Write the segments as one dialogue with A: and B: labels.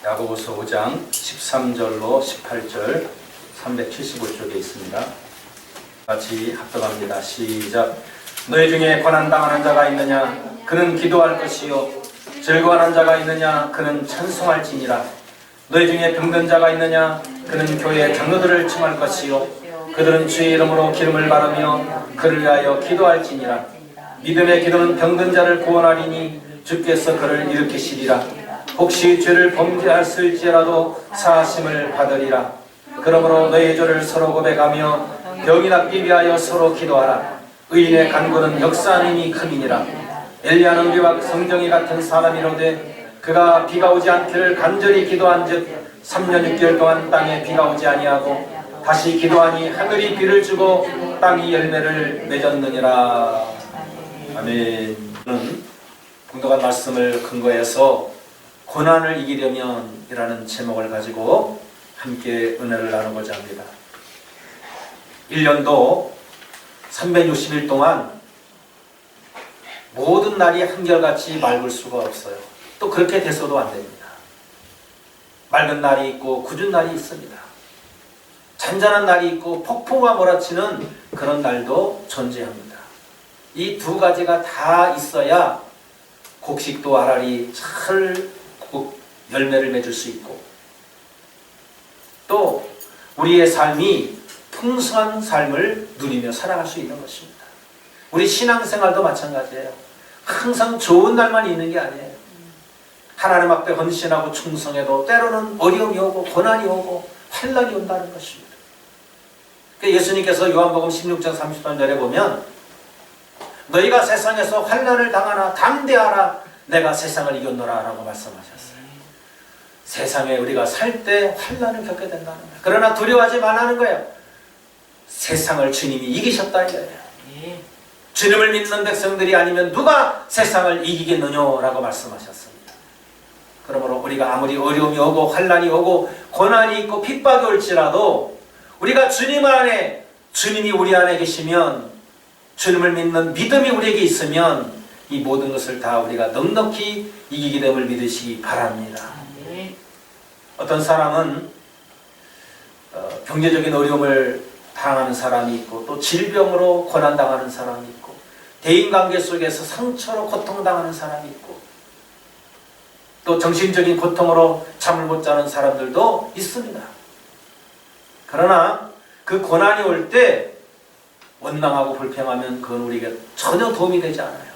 A: 야고보서 5장 13절로 18절 375쪽에 있습니다. 같이 합독합니다. 시작. 너희 중에 고난당하는 자가 있느냐? 그는 기도할 것이요 즐거워하는 자가 있느냐? 그는 찬송할지니라. 너희 중에 병든 자가 있느냐? 그는 교회의 장로들을 청할 것이요 그들은 주의 이름으로 기름을 바르며 그를 위하여 기도할지니라. 믿음의 기도는 병든 자를 구원하리니 주께서 그를 일으키시리라. 혹시 죄를 범죄하였을지라도 사하심을 받으리라. 그러므로 너희 죄를 서로 고백하며 병이 낫기 위하여 서로 기도하라. 의인의 간구는 역사하는 힘이 큼이니라. 엘리야는 우리와 성경이 같은 사람이로되 그가 비가 오지 않기를 간절히 기도한즉 3년 6개월 동안 땅에 비가 오지 아니하고 다시 기도하니 하늘이 비를 주고 땅이 열매를 맺었느니라. 아멘. 공독한 말씀을 근거해서 고난을 이기려면 이라는 제목을 가지고 함께 은혜를 나누고자 합니다. 1년도 360일 동안 모든 날이 한결같이 맑을 수가 없어요. 또 그렇게 돼서도 안 됩니다. 맑은 날이 있고 굳은 날이 있습니다. 잔잔한 날이 있고 폭풍과 몰아치는 그런 날도 존재합니다. 이 두 가지가 다 있어야 곡식도 알알이 잘 열매를 맺을 수 있고 또 우리의 삶이 풍성한 삶을 누리며 살아갈 수 있는 것입니다. 우리 신앙생활도 마찬가지예요. 항상 좋은 날만 있는 게 아니에요. 하나님 앞에 헌신하고 충성해도 때로는 어려움이 오고 고난이 오고 환난이 온다는 것입니다. 예수님께서 요한복음 16장 33절에 보면 너희가 세상에서 환난을 당하나 담대하라 내가 세상을 이겼노라 라고 말씀하셨어요. 세상에 우리가 살 때 환난을 겪게 된다는 거예요. 그러나 두려워하지 말라는 거예요. 세상을 주님이 이기셨다 이거예요. 주님을 믿는 백성들이 아니면 누가 세상을 이기겠느냐라고 말씀하셨습니다. 그러므로 우리가 아무리 어려움이 오고 환난이 오고 고난이 있고 핍박이 올지라도 우리가 주님 안에 주님이 우리 안에 계시면 주님을 믿는 믿음이 우리에게 있으면 이 모든 것을 다 우리가 넉넉히 이기게 됨을 믿으시기 바랍니다. 어떤 사람은 경제적인 어려움을 당하는 사람이 있고 또 질병으로 고난당하는 사람이 있고 대인관계 속에서 상처로 고통당하는 사람이 있고 또 정신적인 고통으로 잠을 못 자는 사람들도 있습니다. 그러나 그 고난이 올 때 원망하고 불평하면 그건 우리에게 전혀 도움이 되지 않아요.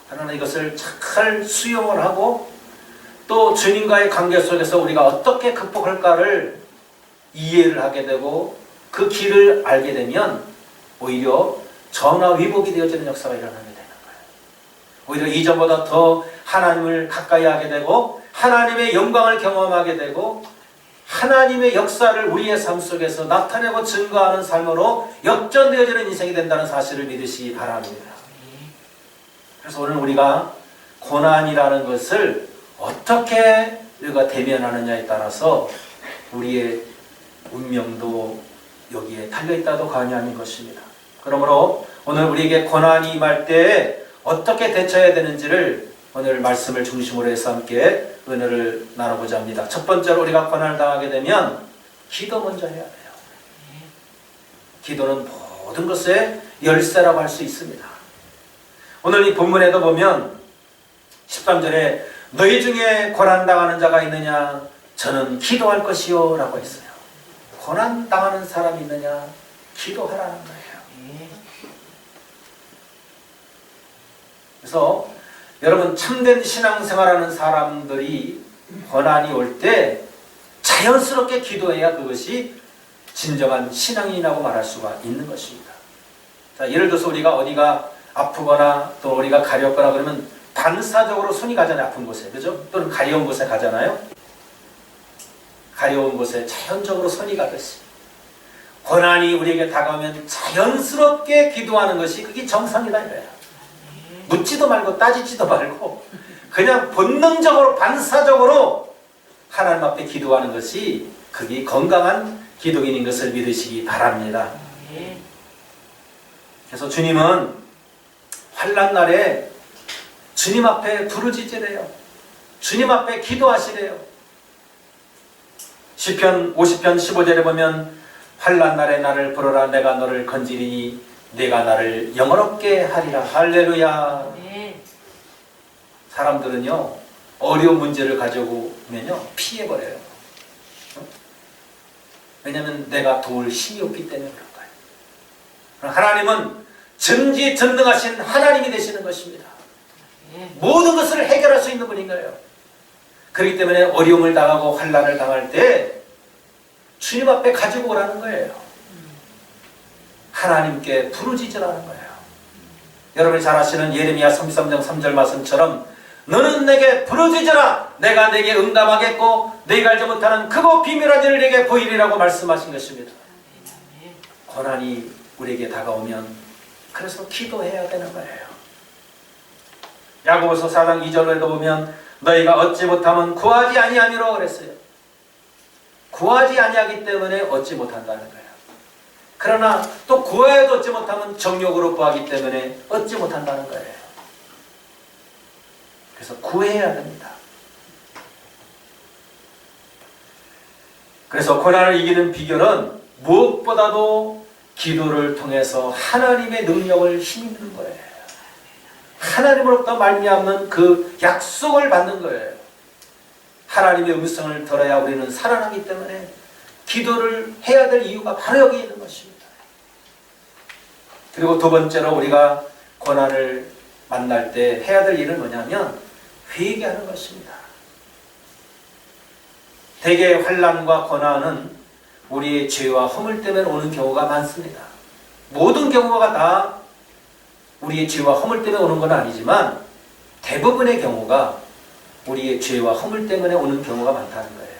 A: 그러나 이것을 잘 수용을 하고 또 주님과의 관계 속에서 우리가 어떻게 극복할까를 이해를 하게 되고 그 길을 알게 되면 오히려 전화위복이 되어지는 역사가 일어나게 되는 거예요. 오히려 이전보다 더 하나님을 가까이 하게 되고 하나님의 영광을 경험하게 되고 하나님의 역사를 우리의 삶 속에서 나타내고 증거하는 삶으로 역전되어지는 인생이 된다는 사실을 믿으시기 바랍니다. 그래서 오늘 우리가 고난이라는 것을 어떻게 우리가 대면하느냐에 따라서 우리의 운명도 여기에 달려있다도 과언이 아닌 것입니다. 그러므로 오늘 우리에게 고난이 임할 때 어떻게 대처해야 되는지를 오늘 말씀을 중심으로 해서 함께 은혜를 나눠보자 합니다. 첫 번째로 우리가 고난을 당하게 되면 기도 먼저 해야 돼요. 기도는 모든 것의 열쇠라고 할 수 있습니다. 오늘 이 본문에도 보면 13절에 너희 중에 고난당하는 자가 있느냐? 저는 기도할 것이요 라고 했어요. 고난당하는 사람이 있느냐? 기도하라는 거예요. 그래서 여러분 참된 신앙생활하는 사람들이 고난이 올 때 자연스럽게 기도해야 그것이 진정한 신앙인이라고 말할 수가 있는 것입니다. 자, 예를 들어서 우리가 어디가 아프거나 또 우리가 가렵거나 그러면 반사적으로 손이 가잖아요. 아픈 곳에. 그죠? 또는 가려운 곳에 가잖아요. 가려운 곳에 자연적으로 손이 가듯이 고난이 우리에게 다가오면 자연스럽게 기도하는 것이 그게 정상이다 이거예요. 묻지도 말고 따지지도 말고 그냥 본능적으로 반사적으로 하나님 앞에 기도하는 것이 그게 건강한 기독인인 것을 믿으시기 바랍니다. 그래서 주님은 환난 날에 주님 앞에 부르짖으래요. 주님 앞에 기도하시래요. 시편 50편 15절에 보면 환난 날에 나를 부르라 내가 너를 건지리니 내가 나를 영화롭게 하리라. 할렐루야.
B: 네.
A: 사람들은요 어려운 문제를 가져오면요 피해버려요. 왜냐하면 내가 도울 힘이 없기 때문에 그런 거예요. 하나님은 전지전능하신 하나님이 되시는 것입니다. 모든 것을 해결할 수 있는 분인 거예요. 그렇기 때문에 어려움을 당하고 환난을 당할 때 주님 앞에 가지고 오라는 거예요. 하나님께 부르짖으라는 거예요. 여러분이 잘 아시는 예레미야 33장 3절 말씀처럼 너는 내게 부르짖으라 내가 내게 응답하겠고 네가 알지 못하는 크고 비밀한 일을 내게 보이리라고 말씀하신 것입니다. 고난이 우리에게 다가오면 그래서 기도해야 되는 거예요. 야고보서 4장 2절에도 보면 너희가 얻지 못하면 구하지 아니하니라 그랬어요. 구하지 아니하기 때문에 얻지 못한다는 거예요. 그러나 또 구하여도 얻지 못하면 정욕으로 구하기 때문에 얻지 못한다는 거예요. 그래서 구해야 됩니다. 그래서 고난을 이기는 비결은 무엇보다도 기도를 통해서 하나님의 능력을 힘입는 거예요. 하나님으로부터 말미암는 그 약속을 받는 거예요. 하나님의 음성을 들어야 우리는 살아나기 때문에 기도를 해야 될 이유가 바로 여기 있는 것입니다. 그리고 두 번째로 우리가 고난을 만날 때 해야 될 일은 뭐냐면 회개하는 것입니다. 대개 환난과 고난은 우리의 죄와 허물 때문에 오는 경우가 많습니다. 모든 경우가 다 우리의 죄와 허물 때문에 오는 건 아니지만 대부분의 경우가 우리의 죄와 허물 때문에 오는 경우가 많다는 거예요.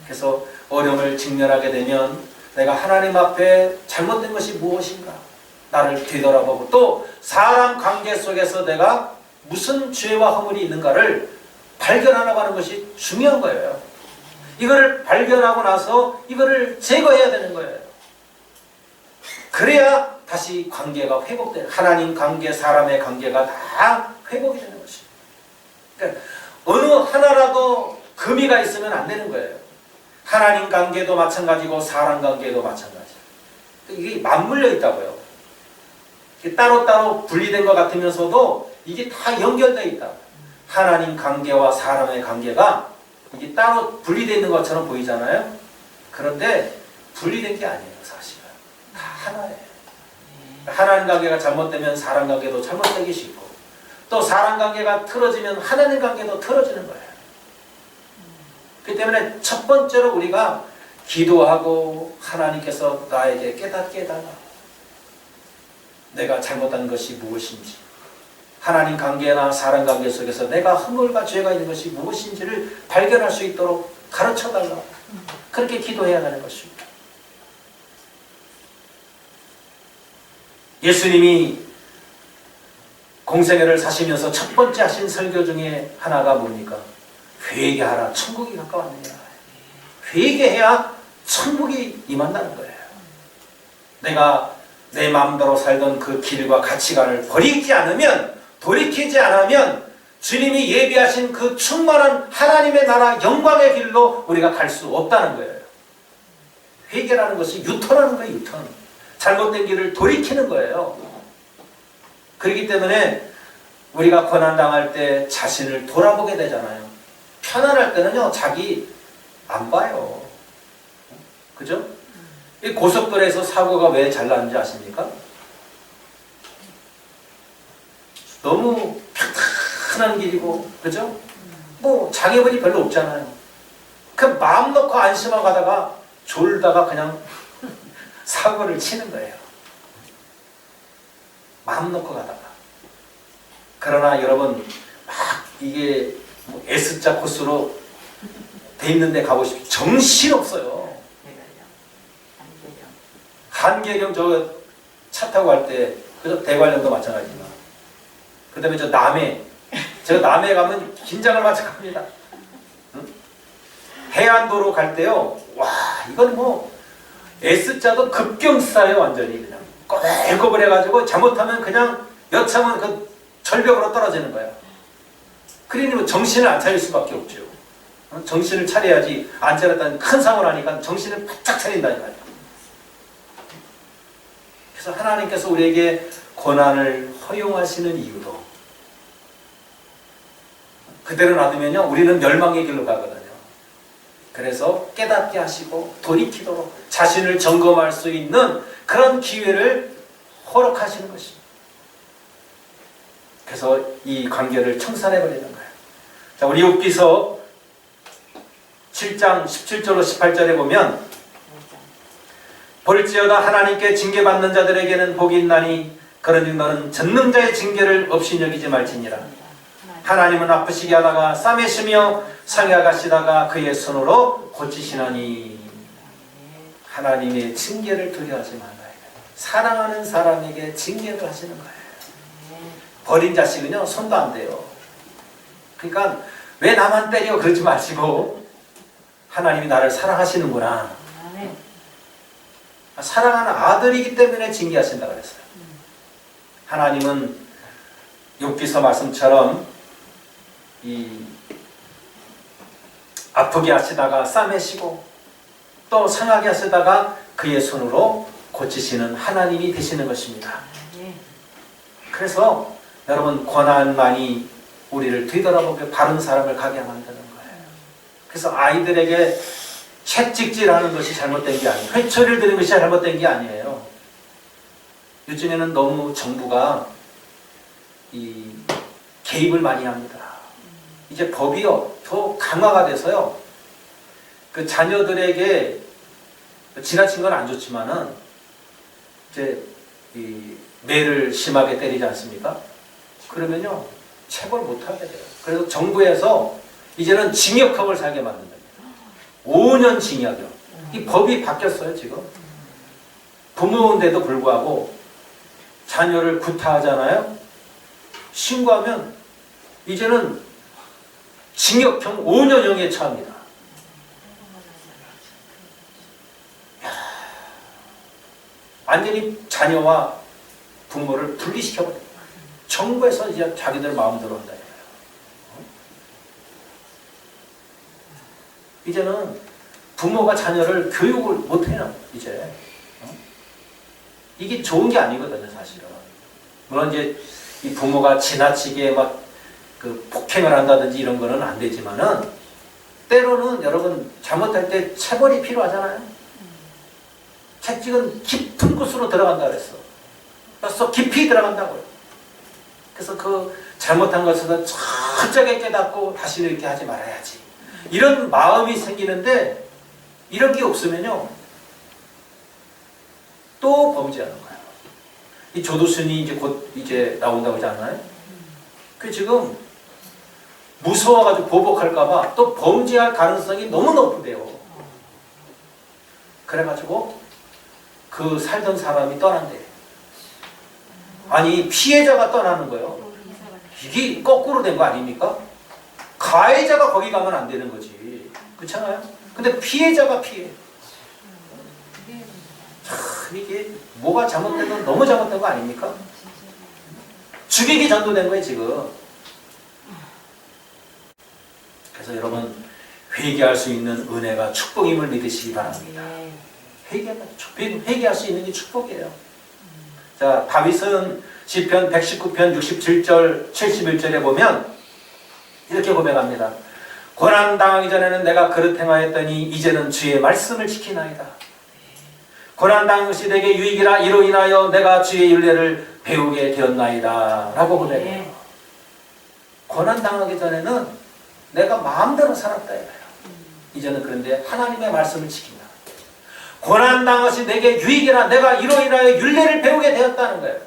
A: 그래서 어려움을 직면하게 되면 내가 하나님 앞에 잘못된 것이 무엇인가 나를 되돌아보고 또 사람 관계 속에서 내가 무슨 죄와 허물이 있는가를 발견하라고 하는 것이 중요한 거예요. 이거를 발견하고 나서 이거를 제거해야 되는 거예요. 그래야 다시 관계가 회복돼요. 하나님 관계, 사람의 관계가 다 회복이 되는 것입니다. 그러니까 어느 하나라도 금이가 있으면 안 되는 거예요. 하나님 관계도 마찬가지고 사람 관계도 마찬가지예요. 이게 맞물려 있다고요. 따로따로 분리된 것 같으면서도 이게 다 연결되어 있다. 하나님 관계와 사람의 관계가 이게 따로 분리되어 있는 것처럼 보이잖아요. 그런데 분리된 게 아니에요. 사실은 다 하나예요. 하나님 관계가 잘못되면 사람 관계도 잘못되기 쉽고 또 사람 관계가 틀어지면 하나님 관계도 틀어지는 거예요. 그렇기 때문에 첫 번째로 우리가 기도하고 하나님께서 나에게 깨닫게 해달라. 내가 잘못한 것이 무엇인지 하나님 관계나 사람 관계 속에서 내가 허물과 죄가 있는 것이 무엇인지를 발견할 수 있도록 가르쳐달라. 그렇게 기도해야 하는 것입니다. 예수님이 공생애를 사시면서 첫 번째 하신 설교 중에 하나가 뭡니까? 회개하라. 천국이 가까웠느니라. 회개해야 천국이 임한다는 거예요. 내가 내 마음대로 살던 그 길과 가치관을 버리지 않으면 돌이키지 않으면 주님이 예비하신 그 충만한 하나님의 나라 영광의 길로 우리가 갈 수 없다는 거예요. 회개라는 것이 유턴하는 거예요. 유턴. 잘못된 길을 돌이키는 거예요. 그렇기 때문에 우리가 고난당할 때 자신을 돌아보게 되잖아요. 편안할 때는요 자기 안 봐요. 그죠? 이 고속도로에서 사고가 왜 잘 나는지 아십니까? 너무 편안한 길이고, 그죠? 뭐 장애물이 별로 없잖아요. 그 마음 놓고 안심하고 가다가 졸다가 그냥 사고를 치는 거예요. 마음 놓고 가다가. 그러나 여러분 막 이게 뭐 S자 코스로 돼 있는데 가보십시오. 정신없어요. 한계령 저 차 타고 갈 때, 그죠? 대관령도 마찬가지지만. 그 다음에 저 남해. 제가 남해 가면 긴장을 마저 합니다. 응? 해안도로 갈 때요. 와, 이건 뭐, S자도 급경사예요, 완전히. 그냥. 꼬불꼬불 해가지고 잘못하면 그냥 여차하면 그 절벽으로 떨어지는 거예요. 그러니 뭐 정신을 안 차릴 수밖에 없죠. 정신을 차려야지. 안 차렸다는 큰 사고를 하니까 정신을 바짝 차린다니까요. 그래서 하나님께서 우리에게 고난을 허용하시는 이유도, 그대로 놔두면요 우리는 멸망의 길로 가거든요. 그래서 깨닫게 하시고 돌이키도록 자신을 점검할 수 있는 그런 기회를 허락하시는 것입니다. 그래서 이 관계를 청산해버리는 거예요. 자, 우리 욥기서 7장 17절로 18절에 보면, 볼지어다 하나님께 징계받는 자들에게는 복이 있나니 그러니 너는 전능자의 징계를 없이 여기지 말지니라. 하나님은 아프시게 하다가 싸매시며 상해하시다가 그의 손으로 고치시나니. 하나님의 징계를 두려워하지 말라. 사랑하는 사람에게 징계를 하시는 거예요. 버린 자식은요 손도 안 대요. 그러니까 왜 나만 때려 그러지 마시고, 하나님이 나를 사랑하시는구나, 사랑하는 아들이기 때문에 징계하신다 그랬어요. 하나님은 욥기서 말씀처럼 아프게 하시다가 싸매시고 또 상하게 하시다가 그의 손으로 고치시는 하나님이 되시는 것입니다. 그래서 여러분, 고난만이 우리를 뒤돌아보게 바른 사람을 가게 만드는 거예요. 그래서 아이들에게 채찍질하는 것이 잘못된 게 아니에요. 회초리를 드는 것이 잘못된 게 아니에요. 요즘에는 너무 정부가 개입을 많이 합니다. 이제 법이요 더 강화가 돼서요, 그 자녀들에게 지나친 건 안 좋지만은 이제 매를 심하게 때리지 않습니까? 그러면요 체벌 못하게 돼요. 그래서 정부에서 이제는 징역형을 살게 만든다. 5년 징역이요. 이 법이 바뀌었어요 지금. 부모인데도 불구하고 자녀를 구타하잖아요. 신고하면 이제는 징역형 5년형에 처합니다. 완전히 자녀와 부모를 분리시켜버려요. 정부에서 이제 자기들 마음대로 한다. 이제는 부모가 자녀를 교육을 못해요. 이제 이게 좋은 게 아니거든요, 사실은. 물론 이제 이 부모가 지나치게 막 그 폭행을 한다든지 이런 거는 안 되지만은, 때로는 여러분 잘못할 때 체벌이 필요하잖아요. 채찍은 깊은 곳으로 들어간다 그랬어. 그래서 깊이 들어간다고요. 그래서 그 잘못한 것을 철저하게 깨닫고 다시는 이렇게 하지 말아야지, 이런 마음이 생기는데, 이런 게 없으면요 또 범죄하는 거예요. 이 조두순이 이제 곧 이제 나온다고 하지 않나요? 그 지금 무서워가지고 보복할까봐 또 범죄할 가능성이 너무 높대요. 그래가지고 그 살던 사람이 떠난대. 아니, 피해자가 떠나는 거예요. 이게 거꾸로 된 거 아닙니까? 가해자가 거기 가면 안 되는 거지. 그렇잖아요? 근데 피해자가 피해. 참, 이게 뭐가 잘못된 건 너무 잘못된 거 아닙니까? 죽이기 전도된 거예요 지금. 그래서 여러분, 회개할 수 있는 은혜가 축복임을 믿으시기 바랍니다. 회개할 수 있는 게 축복이에요. 자, 다윗은 시편 119편 67절 71절에 보면 이렇게 고백합니다. 고난 당하기 전에는 내가 그릇 행하였더니 이제는 주의 말씀을 지키나이다. 고난 당한 것이 내게 유익이라 이로 인하여 내가 주의 율례를 배우게 되었나이다 라고 고백해요. 고난 당하기 전에는 내가 마음대로 살았다 이거예요. 이제는 그런데 하나님의 말씀을 지킨다. 고난 당한 것이 내게 유익이라 내가 이로 인하여 율례를 배우게 되었다는 거예요.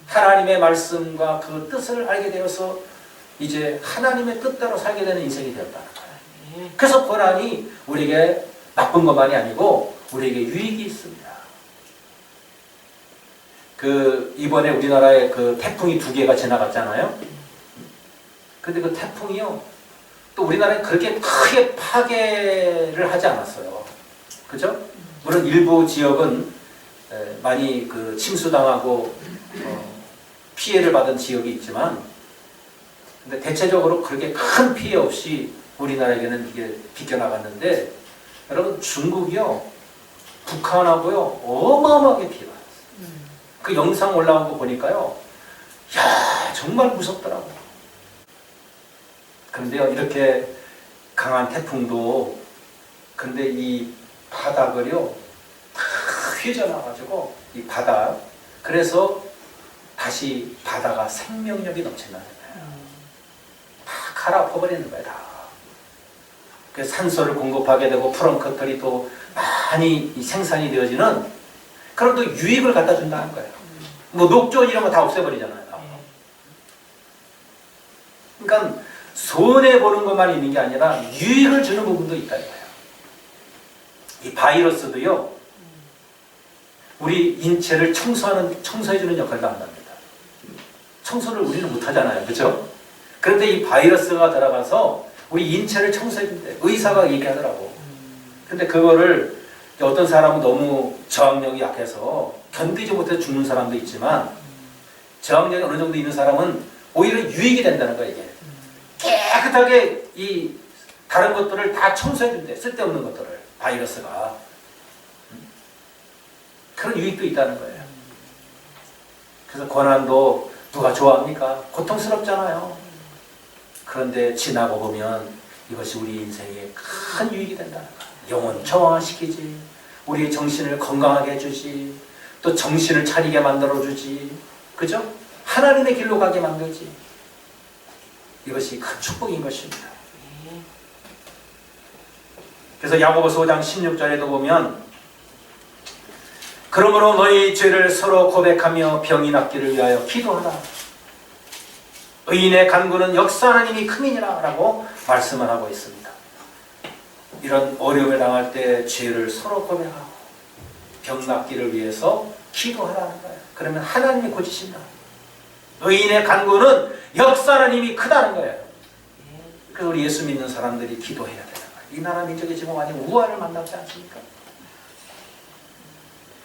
A: 하나님의 말씀과 그 뜻을 알게 되어서 이제 하나님의 뜻대로 살게 되는 인생이 되었다는 거예요. 그래서 고난이 우리에게 나쁜 것만이 아니고 우리에게 유익이 있습니다. 이번에 우리나라에 그 태풍이 2개가 지나갔잖아요. 근데 그 태풍이요, 또 우리나라에 그렇게 크게 파괴를 하지 않았어요. 그죠? 물론 일부 지역은 많이 침수당하고 피해를 받은 지역이 있지만, 근데 대체적으로 그렇게 큰 피해 없이 우리나라에게는 이게 비껴나갔는데 여러분 중국이요 북한하고요 어마어마하게 비교가 났어요. 그 영상 올라온 거 보니까요 야 정말 무섭더라고요. 그런데요 이렇게 강한 태풍도 근데 이 바닥을요 다 휘저어놔가지고 이 바닥 그래서 다시 바다가 생명력이 넘친다는 거예요. 다 갈아엎어버리는 거예요. 다. 그래서 산소를 공급하게 되고 프랑크톤이 또 많이 생산이 되어지는 그런 또 유익을 갖다 준다는 거예요. 뭐 녹조 이런 거 다 없애버리잖아요. 그러니까 손해보는 것만 있는 게 아니라 유익을 주는 부분도 있다는 거예요. 이 바이러스도요 우리 인체를 청소해주는 역할도 한답니다. 청소를 우리는 못하잖아요. 그렇죠? 그런데 이 바이러스가 들어가서 우리 인체를 청소해준대. 의사가 얘기하더라고. 근데 그거를 어떤 사람은 너무 저항력이 약해서 견디지 못해서 죽는 사람도 있지만 저항력이 어느 정도 있는 사람은 오히려 유익이 된다는 거예요. 이게. 깨끗하게 이 다른 것들을 다 청소해준대. 쓸데없는 것들을. 바이러스가. 그런 유익도 있다는 거예요. 그래서 고난도 누가 좋아합니까? 고통스럽잖아요. 그런데 지나고 보면 이것이 우리 인생에 큰 유익이 된다는 거예요. 영혼 정화시키지, 우리의 정신을 건강하게 해주지, 또 정신을 차리게 만들어주지, 그죠? 하나님의 길로 가게 만들지. 이것이 큰 축복인 것입니다. 그래서 야고보서 5장 16절에도 보면 그러므로 너희 죄를 서로 고백하며 병이 낫기를 위하여 기도하라. 의인의 간구는 역사하는 힘이 큼이니라 라고 말씀을 하고 있습니다. 이런 어려움을 당할 때 죄를 서로 고백하고 병 낫기를 위해서 기도하라는 거예요. 그러면 하나님이 고치신다. 의인의 간구는 역사하는 힘이 크다는 거예요. 그래서 우리 예수 믿는 사람들이 기도해야 되는 거예요. 이 나라 민족이 지금 많이 우화를 만나지 않습니까?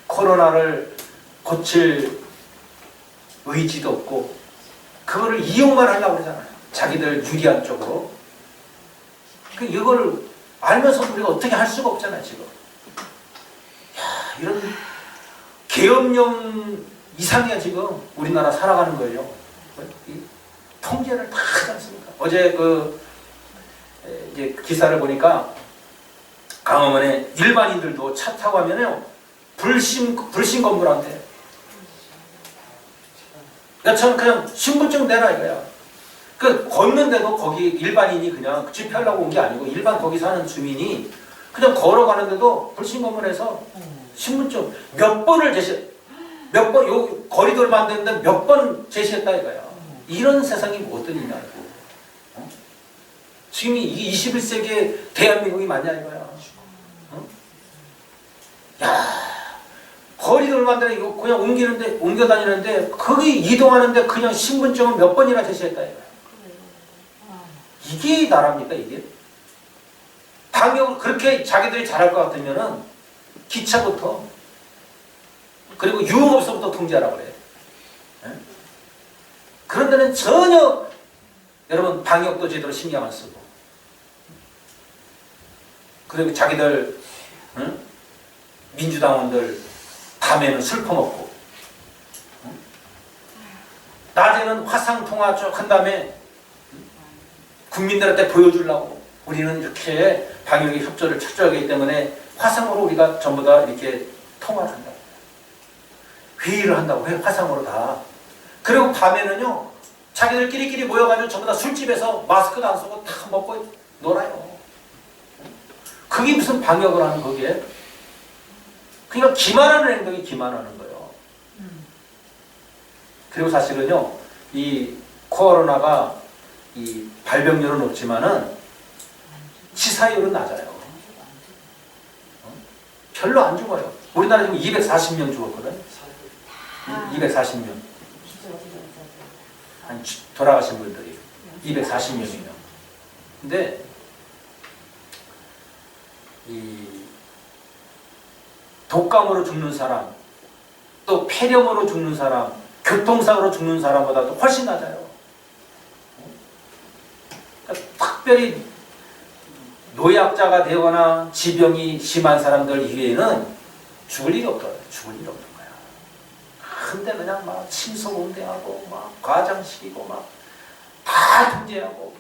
A: 코로나를 고칠 의지도 없고 그거를 이용만 하려고 그러잖아요. 자기들 유리한 쪽으로. 이거를 알면서 우리가 어떻게 할 수가 없잖아요. 지금. 야, 이런 계엄령 이상이야 지금 우리나라 살아가는 거예요. 이 통제를 다 하지 않습니까? 어제 이제 기사를 보니까 강화문에 일반인들도 차 타고 하면요 불신 건물한테 저는 그냥 신분증 내라 이거야. 그 걷는데도 거기 일반인이 그냥 집회하려고 온 게 아니고 일반 거기 사는 주민이 그냥 걸어가는데도 불신 건물에서 신분증 몇 번을 몇 번 요 거리돌 만드는데 몇 번 제시했다 이거야. 이런 세상이 뭐 어떤 일이냐고. 지금 이 21세기의 대한민국이 맞냐 이거야. 야. 거리를 만드는 이거 그냥 옮겨 다니는데 거기 이동하는데 그냥 신분증을 몇 번이나 제시했다 이거야. 이게 나라입니까 이게? 방역을 그렇게 자기들이 잘할 것 같으면은 기차부터 그리고 유흥업소부터 통제하라고 그래. 그런 데는 전혀 여러분 방역도 제대로 신경 안 쓰고 그리고 자기들 민주당원들 밤에는 술 퍼먹고 낮에는 화상통화 쭉 한 다음에 국민들한테 보여주려고 우리는 이렇게 방역의 협조를 철저하기 때문에 화상으로 우리가 전부 다 이렇게 통화를 한다. 회의를 한다고 해 화상으로 다. 그리고 밤에는요 자기들끼리 모여가지고 전부 다 술집에서 마스크도 안 쓰고 다 먹고 놀아요. 그게 무슨 방역을 하는 거기에? 그러니까 기만하는 행동이 기만하는 거예요. 그리고 사실은요 이 코로나가 이 발병률은 높지만은 치사율은 낮아요. 별로 안 죽어요. 우리나라 지금 240명 죽었거든. 240명. 아니, 돌아가신 분들이 240명이면. 근데 이 독감으로 죽는 사람, 또 폐렴으로 죽는 사람, 교통사고로 죽는 사람보다도 훨씬 낮아요. 그러니까 특별히 고약자가 되거나 지병이 심한 사람들 이외에는 죽을 일이 없더라고요. 죽을 일이 없는 거야. 근데 그냥 막 침소봉대하고 막 과장시키고 막 다 통제하고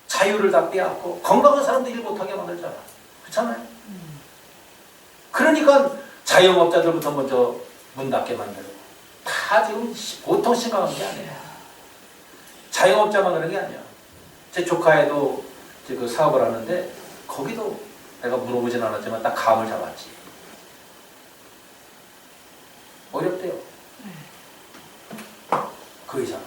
A: 자유를 다 빼앗고 건강한 사람도 일 못하게 만들잖아. 그렇잖아요. 그러니까 자영업자들부터 먼저 문 닫게 만들고 다 지금 보통 심각한 게 아니에요. 자영업자만 그런 게 아니야. 제 조카애도 그 사업을 하는데 거기도 내가 물어보진 않았지만 딱 감을 잡았지. 어렵대요. 그 이상.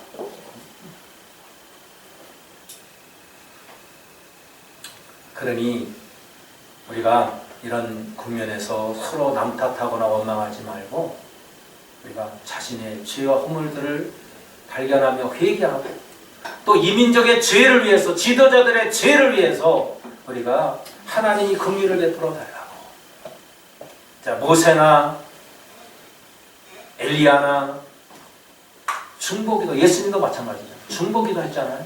A: 그러니 우리가 이런 국면에서 서로 남 탓하거나 원망하지 말고 우리가 자신의 죄와 허물들을 발견하며 회개하고 또 이민족의 죄를 위해서 지도자들의 죄를 위해서 우리가 하나님이 긍휼을 베풀어 달라고. 자, 모세나 엘리야나 중보기도, 예수님도 마찬가지죠. 중보기도 했잖아요.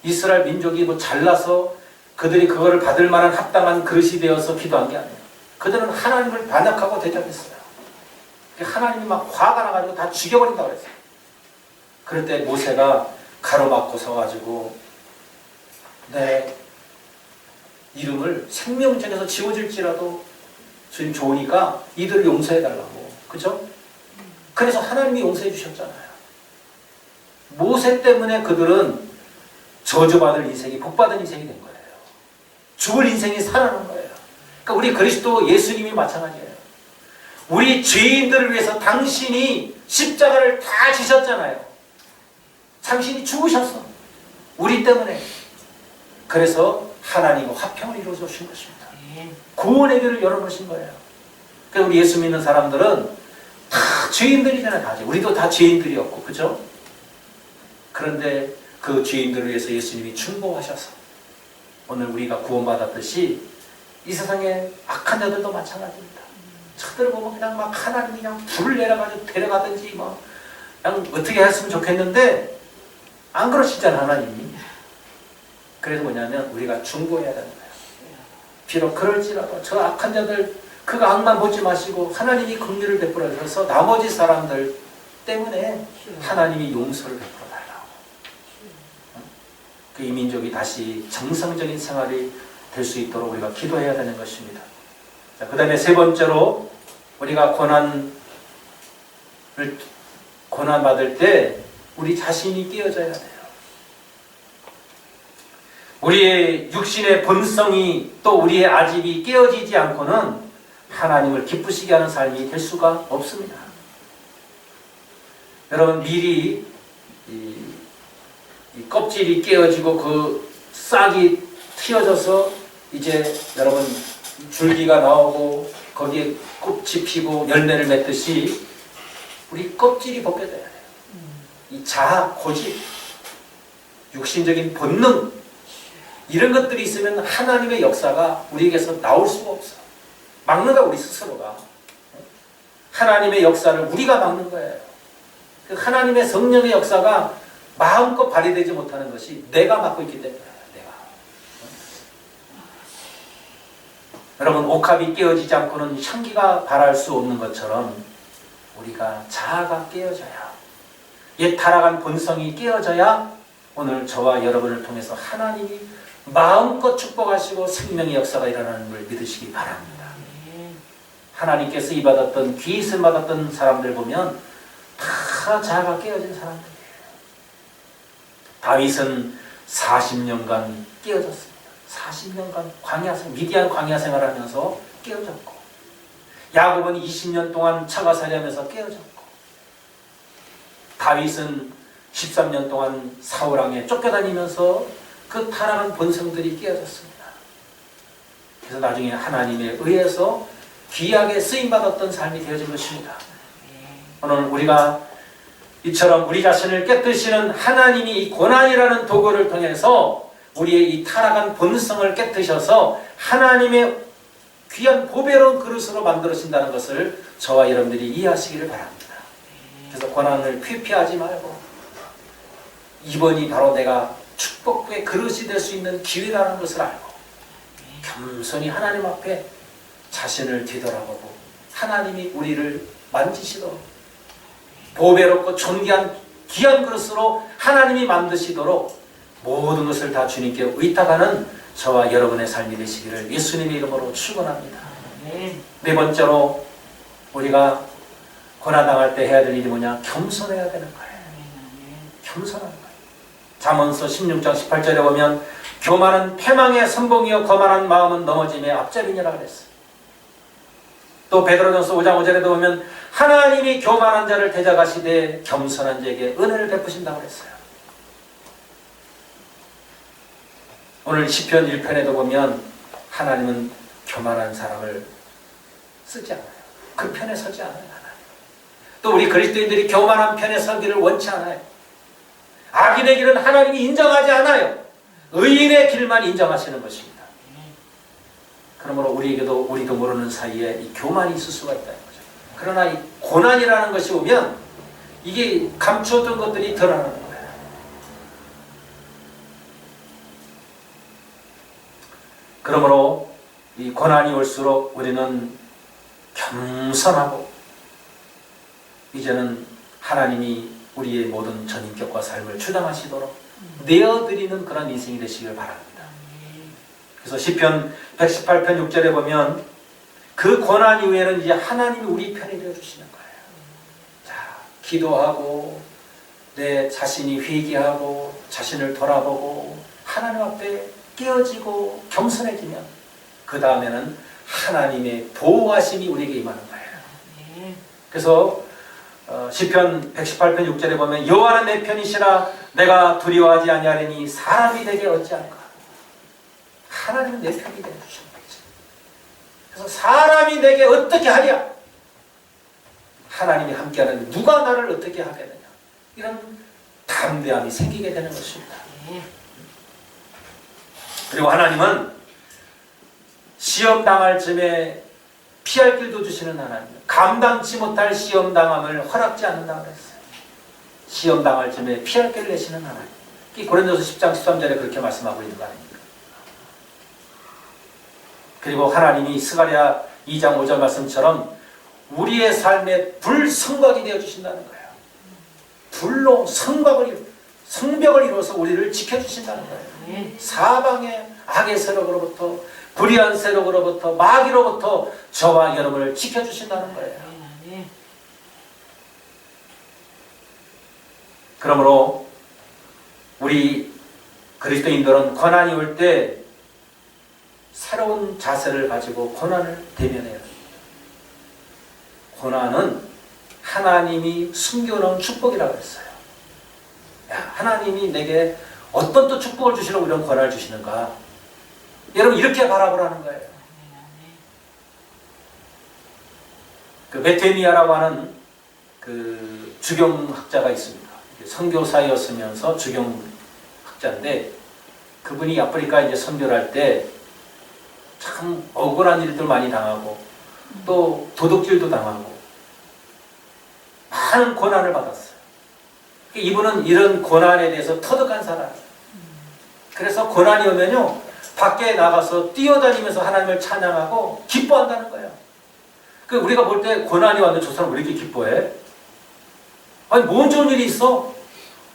A: 이스라엘 민족이 뭐 잘나서 그들이 그거를 받을 만한 합당한 그릇이 되어서 기도한 게 아니에요. 그들은 하나님을 반역하고 대적했어요. 하나님이 막 화가 나가지고 다 죽여버린다고 그랬어요. 그럴 때 모세가 가로막고 서가지고 내 이름을 생명책에서 지워질지라도 주님 좋으니까 이들을 용서해달라고. 그죠? 그래서 하나님이 용서해 주셨잖아요. 모세 때문에 그들은 저주받을 인생이 복받은 인생이 된 거예요. 죽을 인생이 살아난 거예요. 그러니까 우리 그리스도 예수님이 마찬가지예요. 우리 죄인들을 위해서 당신이 십자가를 다 지셨잖아요. 당신이 죽으셨어. 우리 때문에. 그래서 하나님과 화평을 이루어 주신 것입니다. 구원의 길을 열어놓으신 거예요. 그러니까 우리 예수 믿는 사람들은 다 죄인들이잖아요. 다. 우리도 다 죄인들이었고, 그죠? 그런데 그 죄인들을 위해서 예수님이 충고하셔서 오늘 우리가 구원받았듯이 이 세상에 악한 자들도 마찬가지입니다. 저들 보면 그냥 막 하나님이 그냥 불을 내려가지고 데려가든지 뭐 그냥 어떻게 했으면 좋겠는데 안 그러시잖아요, 하나님이. 그래서 뭐냐면 우리가 중보해야 되는 거예요. 비록 그럴지라도 저 악한 자들 그 악만 보지 마시고 하나님이 긍휼을 베풀어 주셔서 나머지 사람들 때문에 하나님이 용서를 베풀어 달라고. 그 이민족이 다시 정상적인 생활이 될 수 있도록 우리가 기도해야 되는 것입니다. 자, 그 다음에 세 번째로 우리가 고난 받을 때 우리 자신이 깨어져야 돼요. 우리의 육신의 본성이 또 우리의 아집이 깨어지지 않고는 하나님을 기쁘시게 하는 삶이 될 수가 없습니다. 여러분 미리 이 껍질이 깨어지고 그 싹이 튀어져서 이제 여러분 줄기가 나오고 거기에 꽃이 피고 열매를 맺듯이 우리 껍질이 벗겨져야 돼요. 이 자아, 고집, 육신적인 본능 이런 것들이 있으면 하나님의 역사가 우리에게서 나올 수가 없어. 막는 거야, 우리 스스로가. 하나님의 역사를 우리가 막는 거예요. 그 하나님의 성령의 역사가 마음껏 발휘되지 못하는 것이 내가 맡고 있기 때문이에요. 내가. 여러분 옥합이 깨어지지 않고는 향기가 발할 수 없는 것처럼 우리가 자아가 깨어져야, 옛 타락한 본성이 깨어져야 오늘 저와 여러분을 통해서 하나님이 마음껏 축복하시고 생명의 역사가 일어나는 걸 믿으시기 바랍니다. 하나님께서 이받았던 귀의을 받았던 사람들 보면 다 자아가 깨어진 사람들이에요. 다윗은 40년간 깨어졌습니다. 40년간 미디안 광야 생활하면서 깨어졌고, 야곱은 20년 동안 처가살이하면서 깨어졌고, 다윗은 13년 동안 사울왕에 쫓겨다니면서 그 타락한 본성들이 깨어졌습니다. 그래서 나중에 하나님에 의해서 귀하게 쓰임받았던 삶이 되어진 것입니다. 오늘 우리가 이처럼 우리 자신을 깨뜨리시는 하나님이 이 고난이라는 도구를 통해서 우리의 이 타락한 본성을 깨뜨셔서 하나님의 귀한 보배로운 그릇으로 만들어진다는 것을 저와 여러분들이 이해하시기를 바랍니다. 그래서 고난을 회피하지 말고 이번이 바로 내가 축복의 그릇이 될 수 있는 기회라는 것을 알고 겸손히 하나님 앞에 자신을 뒤돌아보고 하나님이 우리를 만지시도록 보배롭고 존귀한 귀한 그릇으로 하나님이 만드시도록 모든 것을 다 주님께 의탁하는 저와 여러분의 삶이 되시기를 예수님의 이름으로 축원합니다. 네 번째로 우리가 고난당할 때 해야 될 일이 뭐냐? 겸손해야 되는 거예요. 겸손한 거예요. 잠언서 16장 18절에 보면 교만은 패망의 선봉이요 거만한 마음은 넘어짐의 앞잡이니라 그랬어요. 또 베드로전서 5장 5절에도 보면 하나님이 교만한 자를 대적하시되 겸손한 자에게 은혜를 베푸신다고 그랬어요. 오늘 시편 1편에도 보면 하나님은 교만한 사람을 쓰지 않아요. 그 편에 서지 않아요. 하나님. 또 우리 그리스도인들이 교만한 편에 서기를 원치 않아요. 악인의 길은 하나님이 인정하지 않아요. 의인의 길만 인정하시는 것입니다. 그러므로 우리에게도 우리도 모르는 사이에 이 교만이 있을 수가 있다는 거죠. 그러나 이 고난이라는 것이 오면 이게 감추었던 것들이 드러나는 거예요. 그러므로 이 고난이 올수록 우리는 겸손하고 이제는 하나님이 우리의 모든 전인격과 삶을 주장하시도록 내어드리는 그런 인생이 되시길 바랍니다. 그래서 시편 118편 6절에 보면 그 고난 이후에는 이제 하나님이 우리 편이 되어주시는 거예요. 자, 기도하고 내 자신이 회개하고 자신을 돌아보고 하나님 앞에 깨어지고 겸손해지면 그 다음에는 하나님의 보호하심이 우리에게 임하는 거예요. 그래서 시편 118편 6절에 보면 여호와는 내 편이시라 내가 두려워하지 아니하리니 사람이 되게 어찌할까. 하나님은 내 편이 되어주시는 거죠. 그래서 사람이 내게 어떻게 하랴. 하나님이 함께하는 누가 나를 어떻게 하겠느냐. 이런 담대함이 생기게 되는 것입니다. 그리고 하나님은 시험 당할 즈음에 피할 길도 주시는 하나님. 감당치 못할 시험 당함을 허락지 않는다고 그랬어요. 시험 당할 즈음에 피할 길을 내시는 하나님. 고린도서 10장 13절에 그렇게 말씀하고 있는 거 아닙니까? 그리고 하나님이 스가랴 2장 5절 말씀처럼 우리의 삶에 불성곽이 되어 주신다는 거예요. 불로 성벽을 이루어서 우리를 지켜주신다는 거예요. 사방의 악의 세력으로부터 불의한 세력으로부터 마귀로부터 저와 여러분을 지켜주신다는 거예요. 그러므로 우리 그리스도인들은 고난이 올 때 새로운 자세를 가지고 고난을 대면해야 합니다. 고난은 하나님이 숨겨놓은 축복이라고 했어요. 야, 하나님이 내게 어떤 또 축복을 주시려고 이런 고난을 주시는가. 여러분 이렇게 바라보라는 거예요. 그 메테니아라고 하는 그 주경학자가 있습니다. 선교사였으면서 주경학자인데 그분이 아프리카 이제 선교를 할 때 참 억울한 일들 많이 당하고 또 도둑질도 당하고 많은 고난을 받았어요. 이분은 이런 고난에 대해서 터득한 사람이에요. 그래서 고난이 오면요 밖에 나가서 뛰어다니면서 하나님을 찬양하고 기뻐한다는 거예요. 그 우리가 볼 때 고난이 왔는데 저 사람 왜 이렇게 기뻐해? 아니 뭔 좋은 일이 있어?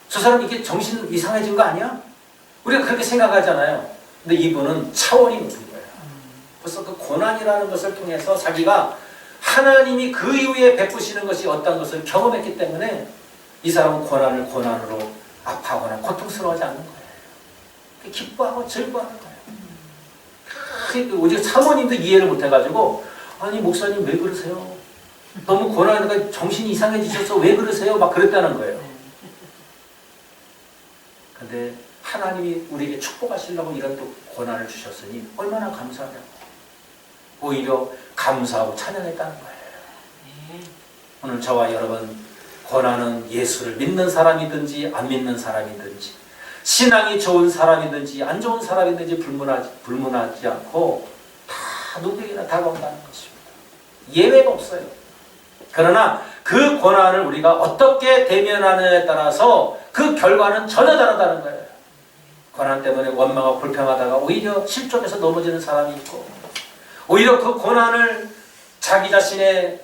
A: 저 사람 이게 정신 이상해진 거 아니야? 우리가 그렇게 생각하잖아요. 근데 이분은 차원이 높은 거예요. 그래서 그 고난이라는 것을 통해서 자기가 하나님이 그 이후에 베푸시는 것이 어떤 것을 경험했기 때문에 이 사람은 고난을 고난으로 아파하거나 고통스러워하지 않는 거예요. 기뻐하고 즐거워하는 거예요. 오직 사모님도 이해를 못해가지고 아니 목사님 왜 그러세요? 너무 고난이니까 정신이 이상해지셔서 왜 그러세요? 막 그랬다는 거예요. 근데 하나님이 우리에게 축복하시려고 이런 또 고난을 주셨으니 얼마나 감사하냐고. 오히려 감사하고 찬양했다는 거예요. 오늘 저와 여러분 고난은 예수를 믿는 사람이든지 안 믿는 사람이든지 신앙이 좋은 사람이든지 안 좋은 사람이든지 불문하지 않고 다 누구에게나 다가온다는 것입니다. 예외가 없어요. 그러나 그 고난을 우리가 어떻게 대면하느냐에 따라서 그 결과는 전혀 다르다는 거예요. 고난 때문에 원망하고 불평하다가 오히려 실족해서 넘어지는 사람이 있고, 오히려 그 고난을 자기 자신의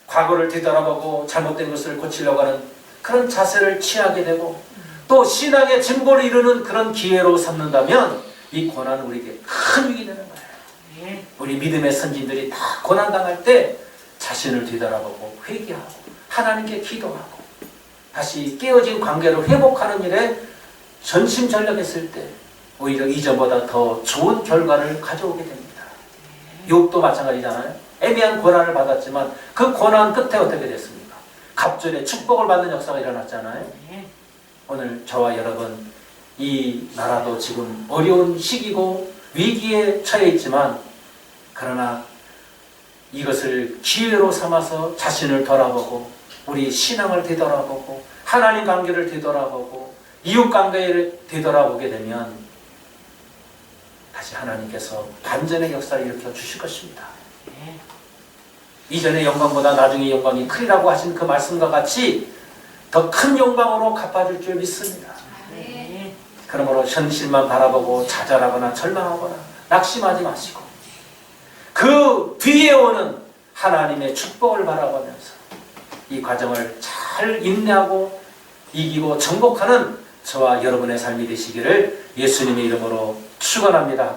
A: 과거를 뒤돌아보고 잘못된 것을 고치려고 하는 그런 자세를 취하게 되고, 또 신앙의 증거를 이루는 그런 기회로 삼는다면 이 고난은 우리에게 큰 유익이 되는 거예요. 우리 믿음의 선진들이 다 고난당할 때 자신을 뒤돌아보고 회개하고 하나님께 기도하고 다시 깨어진 관계를 회복하는 일에 전심전력했을 때 오히려 이전보다 더 좋은 결과를 가져오게 됩니다. 욥도 마찬가지잖아요. 애매한 고난을 받았지만 그 고난 끝에 어떻게 됐습니까? 갑절에 축복을 받는 역사가 일어났잖아요. 오늘 저와 여러분, 이 나라도 지금 어려운 시기고 위기에 처해 있지만, 그러나 이것을 기회로 삼아서 자신을 돌아보고 우리 신앙을 되돌아보고 하나님 관계를 되돌아보고 이웃 관계를 되돌아보게 되면 다시 하나님께서 반전의 역사를 일으켜 주실 것입니다. 이전의 영광보다 나중의 영광이 크리라고 하신 그 말씀과 같이 더 큰 영광으로 갚아줄 줄 믿습니다. 그러므로 현실만 바라보고 좌절하거나 절망하거나 낙심하지 마시고 그 뒤에 오는 하나님의 축복을 바라보면서 이 과정을 잘 인내하고 이기고 정복하는 저와 여러분의 삶이 되시기를 예수님의 이름으로 축원합니다.